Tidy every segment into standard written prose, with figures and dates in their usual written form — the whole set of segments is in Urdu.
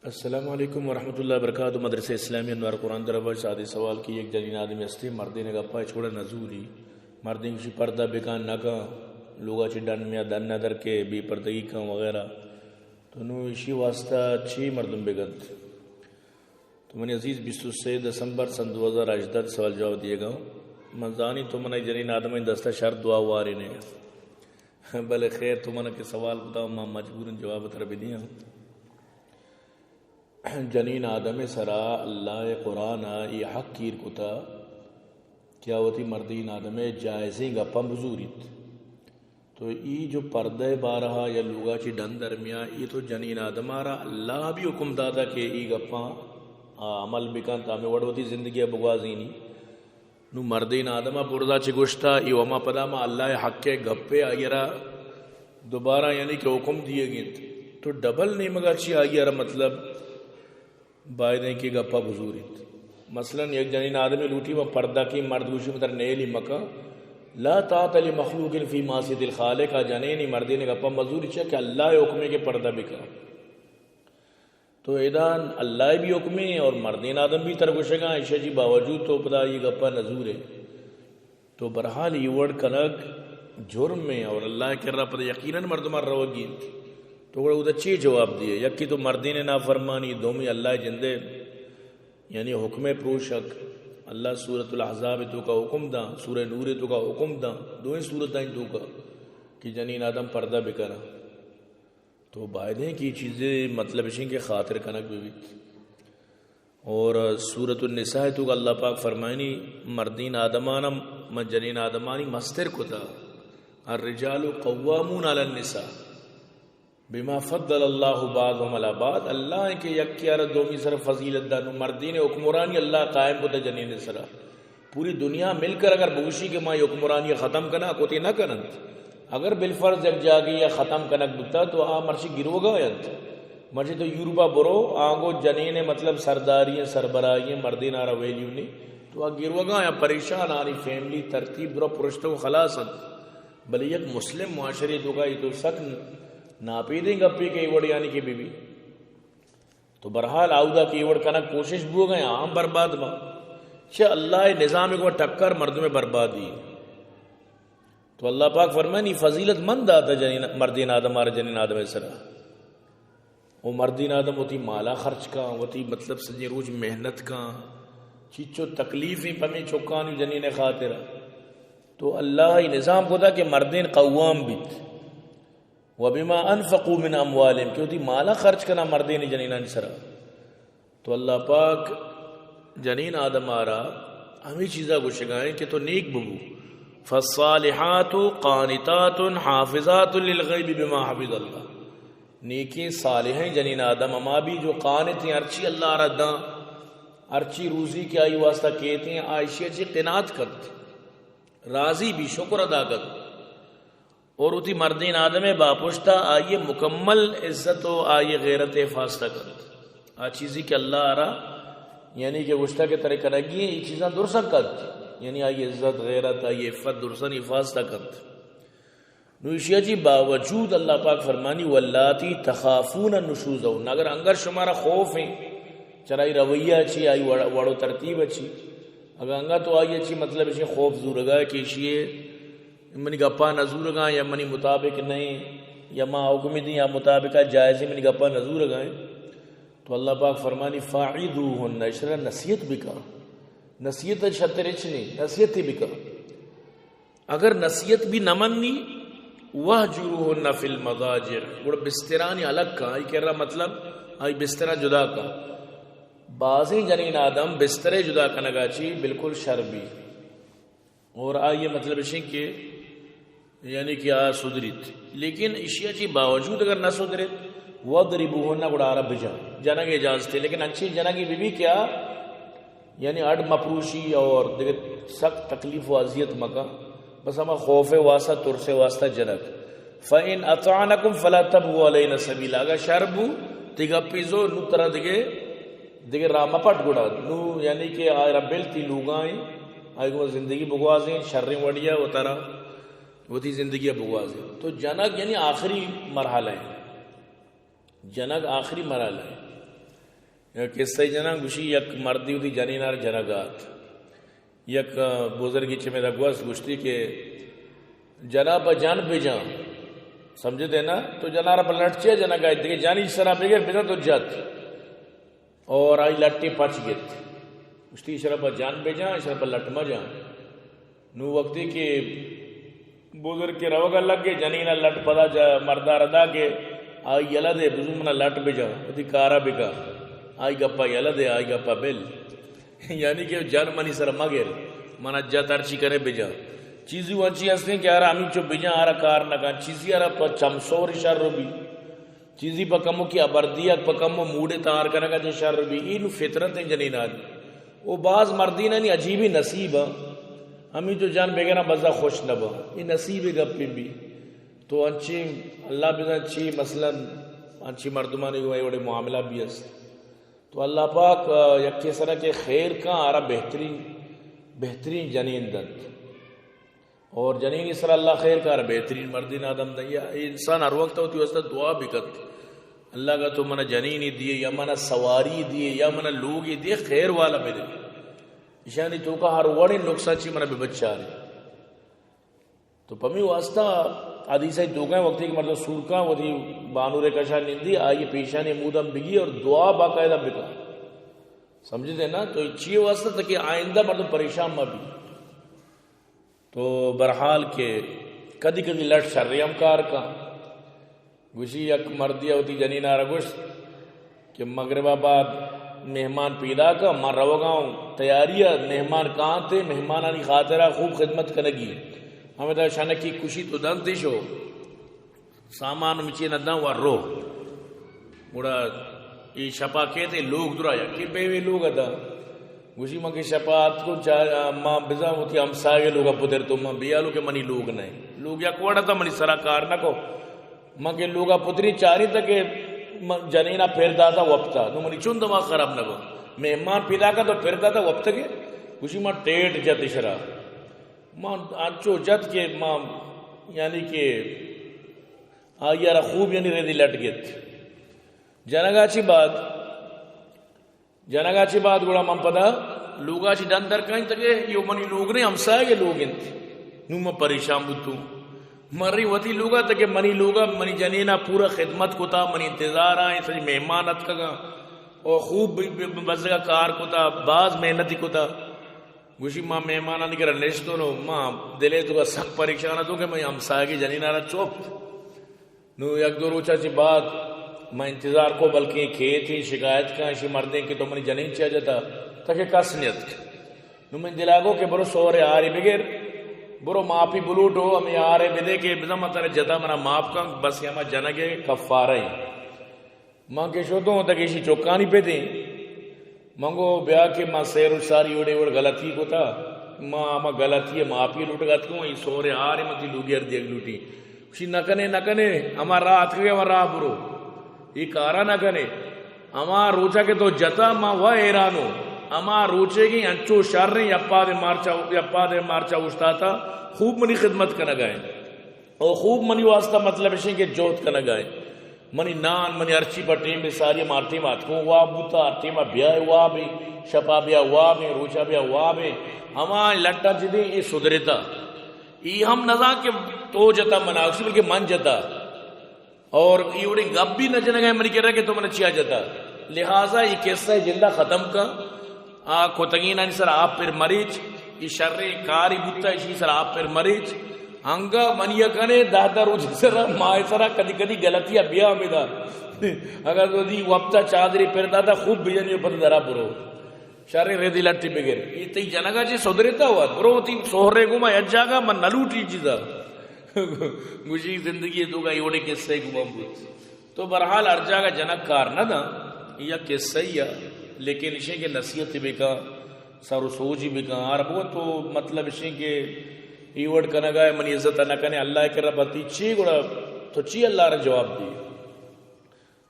السلام علیکم ورحمۃ اللہ وبرکاتہ. مدرسہ اسلامی انوار قرآن دربار سادی سوال کی ایک جنین آدمی ہستی مردی نے گپا چھوڑا نزوری مردی کی پردہ بکان نہ کا لوگا چی ڈن میں دن نہ در کے بی پردگی کا وغیرہ تو نو اسی واسطہ چھ مردم بگت. تو من عزیز 23 دسمبر سن 2018 سوال جواب دیے گا. منزانی تو من جنین آدمی دستہ شرط دعا واری نے بلے خیر تو من کے سوال بتاؤ میں مجبوراً جواب تر بھی دیا. جنین آدم سرا اللہ قرآن یہ حق کیر کتا کیا ہوتی مردین آدم جائزیں گا پم بزوریت تو ای جو پردہ بارہا یا لوگا چی ڈن درمیان یہ تو جنین آدم آرہا اللہ بھی حکم دادا کہ ای گپاں عمل بکن تاہمیں وڑوتی زندگی بگوازینی نو مردین آدم پردہ چی گوشتا ای وما پدا ما اللہ حق کے گپے آگیرہ دوبارہ یعنی کہ حکم دیے گئے تو ڈبل نہیں مگا چی آگیرہ مطلب بائدیں کی گپا بزوریت. مثلا ایک جنین آدمی لوٹی میں پردہ کی مرد گوشی میں تر نیلی مکہ لا طاعت لمخلوق فی معصیت الخالق جنینی مردی نے گپا مزوری چاہ کہ اللہ حکمے کے پردہ بکا تو ایدان اللہ بھی حکمے اور مردین آدم بھی تر گوشے گا عائشہ جی باوجود تو پدا یہ گپا نزور ہے تو برحال یہ ورڈ کنک جرم میں اور اللہ کر رہا پدا یقیناً مردمار روگی تو وہ اچھی جواب دیے یکی تو مردین نافرمانی دومی اللہ جندے یعنی حکم پروشک اللہ سورۃ الاحزاب تو کا حکم دا سورہ نور تو کا حکم دا دوئیں سورتیں تو کا کہ جنین آدم پردہ بکرا تو باعدیں کی چیزیں مطلب اشیں کے خاطر کنک بھی اور سورۃ النساء تو کا اللہ پاک فرمائنی مردین آدمانا جنین آدمانی مستر کتا الرجال قوامون علی النساء بما فضل اللہ بعضهم علی بعض اللہ کے یکیار دومی سر فضیلت دانو مردین حکمرانی اللہ قائم کو جنین سرا پوری دنیا مل کر اگر بوشی کے ماں حکمرانی ختم کنا کوتی نہ کنند اگر بالفرض جب جاگی یا ختم کنک بتا تو آ مرشی گرو گا ینت مرشی تو یورپا برو آنگو جنین مطلب سرداری سربراہی مردین آرہ ویلیونی تو آ گرو گا یا پریشان آنی فیملی ترتیب درو پرشتو خلاصت بلی یک مسلم معاشری تو کا یہ تو سکن ناپیدیں گپی کے ایوڑ یعنی کہ بی تو برحال آؤدہ کی ایوڑ کنک کوشش بو گئے عام برباد با چھ اللہ نظام کو ٹکر مرد میں بربادی تو اللہ پاک فرمائنی فضیلت مند آتا مردین آدم آرہ جنین آدم سرا وہ مردین آدم ہوتی مالا خرچ کا ہوتی مطلب سجی روز محنت کا چیچو تکلیفی پمی چکانی جنین خاطر تو اللہ نظام کو تھا کہ مردین قوام بیت وَبِمَا أَنفَقُوا مِنْ أَمْوَالِهِمْ کہ ہوتی مالا خرچ کرنا مردین جنینان سرا تو اللہ پاک جنین آدم آرہ ہمیں چیزیں کو شگائیں کہ تو نیک ببو فَالصَّالِحَاتُ قَانِتَاتٌ حَافِظَاتٌ لِلْغَيْبِ بِمَا حَفِظَ اللہ نیکی صالحیں جنین آدم اما بھی جو قانت ہیں ارچی اللہ رداں ارچی روزی کی آئی واسطہ کہتے ہیں عائشہ چی قناعت کرتے راضی بھی شکر ادا کرتے اور اتی مردین آدم باپشتا آئیے مکمل عزت و آئیے غیرت فاستہ کرت آ چیزی کہ اللہ آرہ یعنی کہ گشتہ کے طرح کرگی ہیں یہ چیزاں درسن کرت یعنی آئیے عزت غیرت آئیے عفت درسن حفاظتہ کرت نوشیہ جی باوجود اللہ پاک فرمانی واللاتی تخافون نشوزون اگر انگر شمارا خوف ہیں چرائی رویہ اچھی آئی وڑو ترتیب اچھی اگر انگا تو آئی اچھی مطلب اچھی خوف زور گا کہ اشیے منی گپا نظور گائیں یا منی مطابق نہیں یا ماں حکم دیں یا مطابقہ جائزی منی گپا نظور گائیں تو اللہ پاک فرمانی فاعدوہن اشرا نصیحت بکا نصیحت شتر اچھ نہیں نصیحت ہی بکا اگر نصیحت بھی نمنی وحجروہن فی المضاجر وہ بسترانی الگ کا یہ کہہ رہا مطلب آئی بسترہ جدا کا بعضی جنین آدم بسترے جدا کا نگاچی بالکل شربی اور آئیے مطلب اسی کہ یعنی کہ آ سدریت لیکن اشیاء چی باوجود اگر نہ سدریت وَضْرِبُوهُنَّ گڑا عرب بجا جنگ اجازت تھے لیکن اچھی جنگی بھی کیا یعنی اڈ مپروشی اور دیکھ سخت تکلیف و عذیت مکہ بس ہمیں خوف واسطہ ترس واسطہ جنگ فَإِنْ أَطْعَنَكُمْ فَلَا تَبْغُوا عَلَيْنَ سَبِيلًا اگر شربو تیگا پیزو نو طرح دیکھے راما پٹ گڑا نو یعنی کہ ربیل تی لوگائیں آئے زندگی بگوازیں شریں وڑیا وہ طرح وہ تھی زندگی بگوازیں تو جنگ یعنی آخری مرحلہ ہے جنگ آخری مرحلہ ہے قصہ جنا گوشی یک مردی ہوتی جنینار جنگات یک بزرگی چھ میں دگوست گوشتی کہ جنا پا جان پہ جان سمجھتے نا تو جنارا پا لٹچے جنا گائے دیکھے جانی سرا بگر بیتا تو جات اور آئی لٹی پچ گیت گوشتی شرا پا جان پہ جان شرا پا لٹ ما جان نو وقتی کہ بزرگ کے روگا لگ گئے جنینا لٹ پدا جا مردار ادا کے آئی یلا دے بزرگ منا لٹ پہ جان ہوتی کارا بکا آئی گپا یلا دے آئی گپا بیل یعنی کہ جان منی سر مگر منا جا ترچی کرے بجا چیزی وانچی ہستے کہ آرہ ہمیں چو بجا آرہ کار نکا چیزی آرہ پا چمسور شر رو بھی چیزی پا کمو کی ابردیت پا کمو موڑے تار کنگا جو شر رو بھی اینو فطرت ہیں جنین آدھی وہ بعض مردین نہیں عجیبی نصیب ہمیں جو جان بگنا بزا خوش نبا یہ نصیب گپی بھی تو انچی اللہ بزا انچی مثلا انچی مردمانی ہوئے وڑے معاملہ بھی ہے تو اللہ پاک یکی سرہ کے خیر کا آرہ بہترین جنین دند اور جنین اس طرح اللہ خیر کا آرہ بہترین مردین آدم دن یا انسان ہر وقت ہوتی واسطہ دعا بھی کرتی اللہ کا تو منا جنینی دیئے یا منا سواری دیئے یا منا لوگی دیئے خیر والا میں دے اشانی تو کا ہر وڑی نقصہ چی منا بے بچہ آ رہی تو پمی واسطہ حدیثہ دوگاں وقتی کہ مطلب سورکاں وہ تھی بانور کشا نندی آئی پیشانی مودم بگی اور دعا باقاعدہ بکا سمجھتے نا تو چیئے واسطہ تھا کہ آئندہ مطلب پریشان ما بھی تو برحال کے کدی کدی لٹ شریم کار کا گوشی یک مردیا ہوتی جنین آرہ گوشت کہ مغرب آباد مہمان پیدا کا ماں رو گاؤں تیاریہ مہمان کہاں تھے مہمانانی خاطرہ خوب خدمت کرنگی ہمیں تا شانکی کشی تو دن تیشو سامان مچی ندن و رو بڑا یہ شپا کہتے لوگ درایا کہ بیوے لوگ ادا گوشی ماں کی شپاات کو ماں بزا ہوتی ہم ساگے لوگا پتر تو ماں بیالو کے منی لوگ نہیں لوگ یا کوڑا تا منی سراکار نہ کو ماں کے لوگا پتری چاری تا کہ جنینہ پھر داتا وقتا تو منی چون دماغ خراب نہ کو مہمان پیدا کا تو پھر داتا وقت کے گوشی ماں ٹیٹ جت شرا ماں آنچو جت کے ماں یعنی کہ آگیارہ خوب یعنی ریدی لٹ گیت جنگاچی بعد گوڑا من پدا لوگاچی ڈن در کہیں تکے یہ منی لوگ نہیں ہم سائے لوگ انت نو میں پریشان بودتو مری وطی لوگا تکے منی لوگا منی جنینا پورا خدمت کو تا منی انتظار آئیں سجی مہمانت کگا اور خوب بزگا کار کو تا باز محنتی کو تا گوشی ماں مہمانا نکر نشتو نو ماں دلے تو کا سخت پریشانہ تو کہ میں ہم سائے کی جنینا را چوپ نو یک دو روچا چی بعد میں انتظار کو بلکہ کھیتی شکایت کا اسی مردیں کہ تو منی جنین چاہ جاتا تاکہ کسنیت نو میں دلاغو کہ برو سورے آری بگر برو ماپی بلوٹو ہمیں آرے بدے کہ بزم تر جتا منا ماپ کا بس یہ ہمیں جنگے کفارہ ہی ماں کے شو تو تک اسی چوکانی پہ دیں منگو بیا کے ماں سیر ساری اوڑے اوڑ غلطی کو تھا ماں غلطی ہے ماپی لوٹ گا تو یہ سورے آرے متی لوگی اردی اگ لوٹی اسی نکنے ہمار راہ اتھ گئے ہمار راہ برو یہ کارا نکنے ہمار روچا کے تو جتا ماں وہ ایرانو ہمار روچے گی انچو شر رہی اپا دے مارچا اشتا تھا خوب منی خدمت کا نگائیں اور خوب منی واسطہ مطلب ہے کہ جوت کا نگائیں منی نان منی ارچی پر ٹیم بے ساری مارٹی مات کو واب بوتا ٹیمہ بیائے وابی شپا بیا وابی روچا بیا وابی ہمارے لٹا جدی یہ صدرتا یہ ہم نظا کہ تو جتا مناکسی بلکہ من جتا اور یہ اڑی گب بھی نہ جنگائے منی کہہ رہا کہ تو من چیا جتا لہٰذا یہ قصہ جندہ ختم کا کھوتگین آنی سر آپ پر مریچ یہ شر کاری بوتا اسی سر آپ پر مریچ ہنگا منیا کنے دادا روچ سر مائے سرا کدی کدی غلطیاں بیا میں دا اگر تو دی وقتا چادری پر دادا خوب بیجنی پر درا برو شر ریدی لٹی بگر یہ تی جنگا جی صدرتا ہوا برو تی سوہرے گو میں اجاگا من نلوٹی چیزا گوشی زندگی دو گا یوڑے قصے گو بود تو برحال ارجاگا جنگ کار نہ دا یا قصہ ہی لیکن اسے کہ نصیحت بکا سارو سوچی بکا عربو تو مطلب اسے کہ ایوڑ کنگائے منی عزت نہ کنے اللہ کے رب تی چی گڑا تو چی اللہ را جواب دی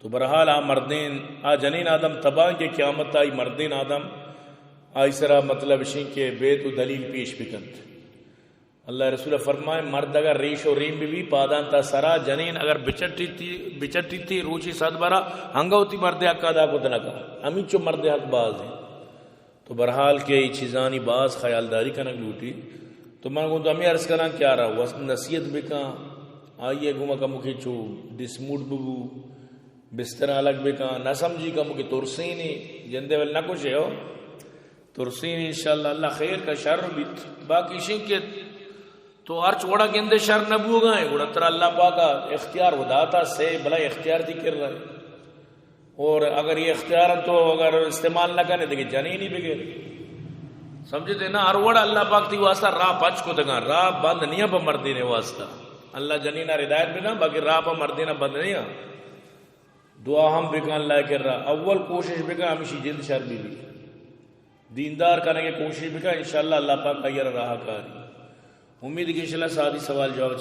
تو برحال مردین جنین آدم تباہ کے قیامت آئی مردین آدم آئی سرا مطلب اسے کہ بیت و دلیل پیش بکند اللہ رسول فرمائے مرد اگر ریش و ریم بھی پادان تا سرا جنین اگر بچٹی تھی روچی صد برا ہنگوتی مرد حق ادا کو دنکا ہمیں چو مرد حق باز ہیں. تو برحال کے یہ چیزانی باز خیالداری کنک لوٹی تو من کو تو ہمیں عرض کرنا کیا رہا وسط نصیحت بکا آئیے گھوما کا مکھی چو ڈسموٹ ببو بستر الگ بکا نہ سمجھی کا مکھی ترسینی جندے ویل نہ کچھ ہے ہو ترسینی انشاءاللہ اللہ خیر کا شر بیت باقی شنکت تو ہر چوڑا کے اندر شر نہ بو گئے گوڑا ترہ اللہ پاکا اختیار وداتا سے بلا اختیار دی کر رہا ہے اور اگر یہ اختیار تو اگر استعمال نہ کرنے دیکھیں جنین ہی بگیر سمجھتے نا ہر وڑا اللہ پاک تھی واسطہ راہ پچ کو دگا راہ بند نہیں پا مردی نے واسطہ اللہ جنینہ ہدایت بنا باقی راہ پا مردی نہ بند نہیں دعا ہم بکا اللہ کر رہا اول کوشش بکا ہمیشی جلد شر بھی دیندار کرنے کی کوشش بکا انشاءاللہ اللہ پاک کا یہ راہ کاری امید کی انشاءاللہ سادی سوال جواب